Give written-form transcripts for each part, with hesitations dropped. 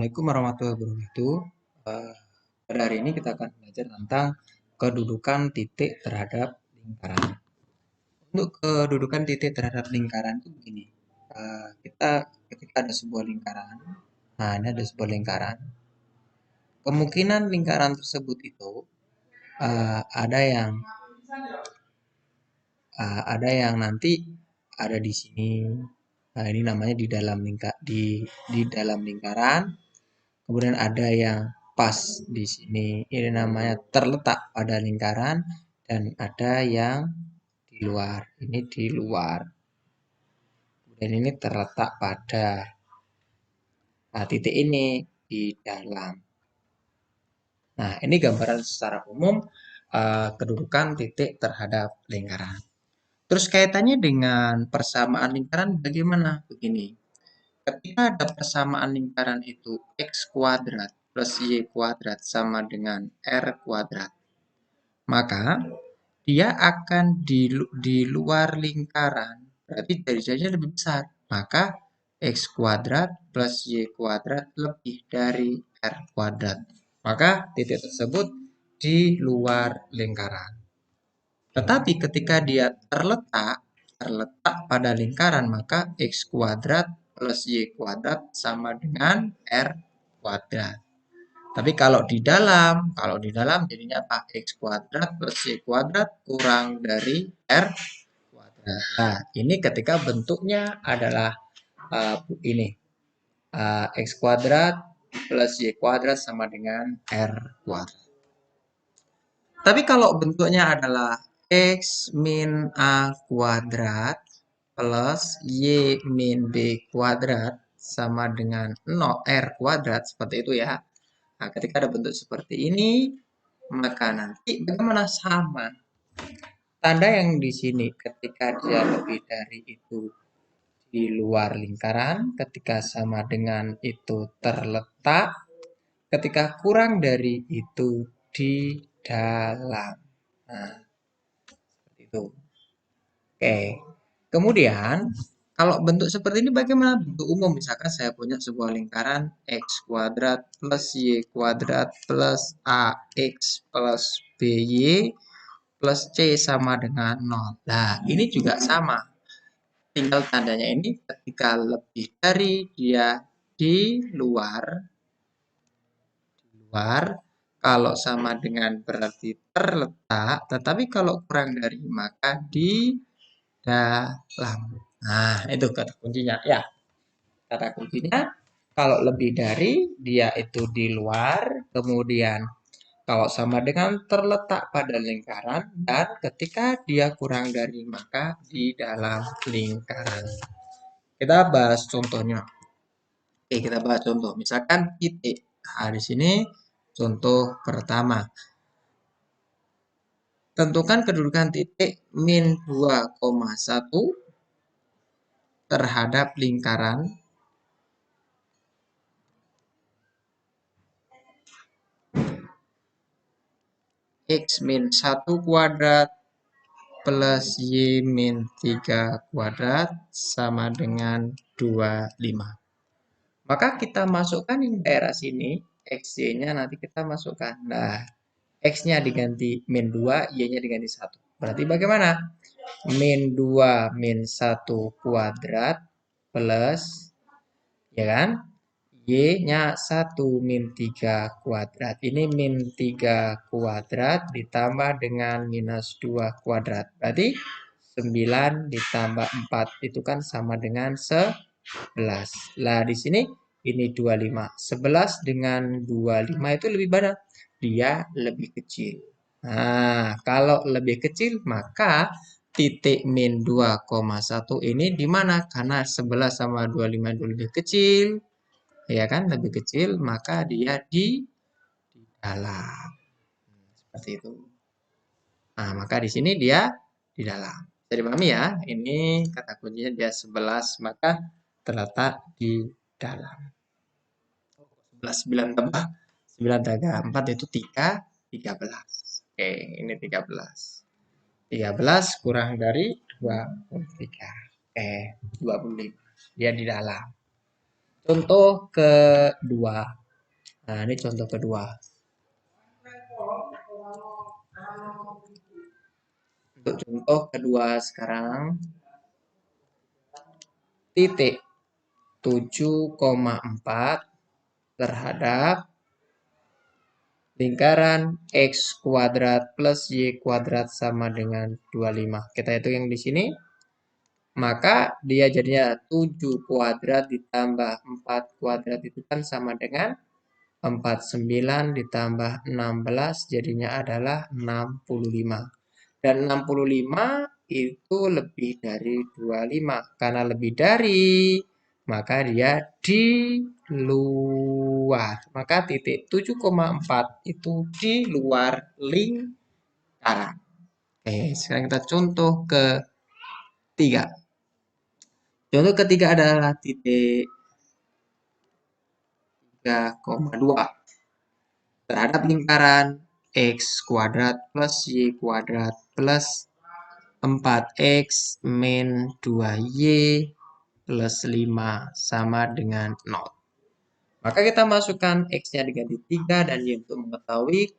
Assalamualaikum warahmatullahi wabarakatuh. Pada hari ini kita akan belajar tentang kedudukan titik terhadap lingkaran. Untuk kedudukan titik terhadap lingkaran itu begini. Kita ketika ada sebuah lingkaran, nah ini ada sebuah lingkaran. Kemungkinan lingkaran tersebut itu ada yang nanti ada di sini. Nah, ini namanya di dalam lingkaran. Kemudian ada yang pas di sini. Ini namanya terletak pada lingkaran dan ada yang di luar. Ini di luar. Kemudian ini terletak pada titik ini di dalam. Nah, ini gambaran secara umum kedudukan titik terhadap lingkaran. Terus kaitannya dengan persamaan lingkaran bagaimana? Begini. Ketika ada persamaan lingkaran itu x kuadrat plus y kuadrat sama dengan r kuadrat, maka dia akan di luar lingkaran. Berarti dari jadinya lebih besar. Maka x kuadrat plus y kuadrat lebih dari r kuadrat. Maka titik tersebut di luar lingkaran. Tetapi ketika dia terletak pada lingkaran, maka x kuadrat plus y kuadrat sama dengan r kuadrat. Tapi kalau di dalam jadinya apa? X kuadrat plus y kuadrat kurang dari r kuadrat. Nah, ini ketika bentuknya adalah ini. X kuadrat plus y kuadrat sama dengan r kuadrat. Tapi kalau bentuknya adalah x min a kuadrat plus y min b kuadrat sama dengan 0 r kuadrat, seperti itu ya. Nah, ketika ada bentuk seperti ini, maka nanti bagaimana sama? Tanda yang di sini ketika dia lebih dari itu di luar lingkaran, ketika sama dengan itu terletak, ketika kurang dari itu di dalam. Nah, seperti itu. Oke. Kemudian, kalau bentuk seperti ini bagaimana? Bentuk umum, misalkan saya punya sebuah lingkaran x kuadrat plus y kuadrat plus ax plus by plus c sama dengan 0. Nah, ini juga sama. Tinggal tandanya ini ketika lebih dari dia di luar, kalau sama dengan berarti terletak, tetapi kalau kurang dari maka di dalam. Nah, itu kata kuncinya ya. Kata kuncinya kalau lebih dari dia itu di luar, kemudian kalau sama dengan terletak pada lingkaran, dan ketika dia kurang dari maka di dalam lingkaran. Kita bahas contohnya. Oke, kita bahas contoh. Misalkan titik. Nah, di sini contoh pertama. Tentukan kedudukan titik min 2,1 terhadap lingkaran x min 1 kuadrat plus y min 3 kuadrat sama dengan 25. Maka kita masukkan ini daerah sini, xy-nya nanti kita masukkan. Nah, x-nya diganti min 2, y-nya diganti 1. Berarti bagaimana? Min 2 min 1 kuadrat plus, ya kan? Y-nya 1 min 3 kuadrat. Ini min 3 kuadrat ditambah dengan minus 2 kuadrat. Berarti 9 ditambah 4 itu kan sama dengan 11. Lah di sini ini 25. 11 dengan 25 itu lebih mana? Dia lebih kecil. Nah, kalau lebih kecil maka titik min 2,1 ini di mana? Karena 11 sama 25 itu lebih kecil. Ya kan, lebih kecil, maka dia di dalam. Seperti itu. Nah, maka di sini dia di dalam. Jadi pahami ya, ini kata kuncinya dia 11, maka terletak di dalam. 11, 9 tambah 9 tambah 4 itu 3, 13. Oke, ini 13. 13 kurang dari 23. 25. Dia di dalam. Contoh kedua. Nah, ini contoh kedua. Untuk contoh kedua sekarang, titik 7,4 terhadap lingkaran X kuadrat plus Y kuadrat sama dengan 25. Kita hitung yang di sini. Maka dia jadinya 7 kuadrat ditambah 4 kuadrat itu kan sama dengan 49 ditambah 16 jadinya adalah 65. Dan 65 itu lebih dari 25. Karena lebih dari, maka dia di luar. Maka titik 7,4 itu di luar lingkaran. Oke, sekarang kita contoh ketiga. Contoh ketiga adalah titik 3,2 terhadap lingkaran X kuadrat plus Y kuadrat plus 4X min 2Y plus 5 sama dengan 0. Maka kita masukkan X-nya diganti 3 dan Y untuk mengetahui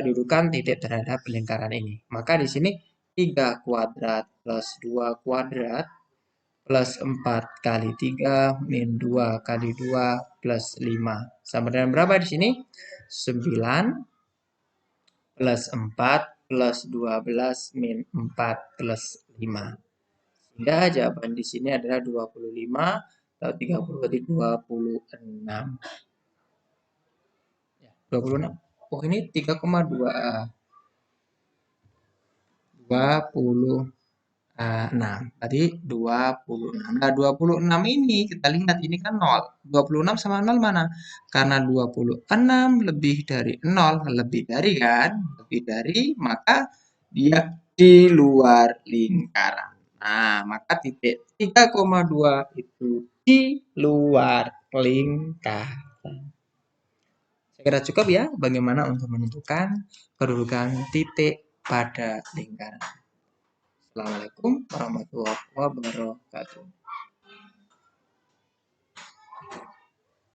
kedudukan titik terhadap lingkaran ini. Maka di sini 3 kuadrat plus 2 kuadrat plus 4 kali 3 min 2 kali 2 plus 5. Sama dengan berapa di sini? 9 plus 4 plus 12 min 4 plus 5. Sehingga jawaban di sini adalah 25 atau 30 berarti 26. 26. Oh, ini 3,2. 26. Tadi 26. Nah, 26 ini kita lihat ini kan 0. 26 sama 0 mana? Karena 26 lebih dari 0, lebih dari kan? Lebih dari, maka dia di luar lingkaran. Nah, maka titik 3,2 itu di luar lingkaran. Saya kira cukup ya bagaimana untuk menentukan kedudukan titik pada lingkaran. Assalamualaikum warahmatullahi wabarakatuh.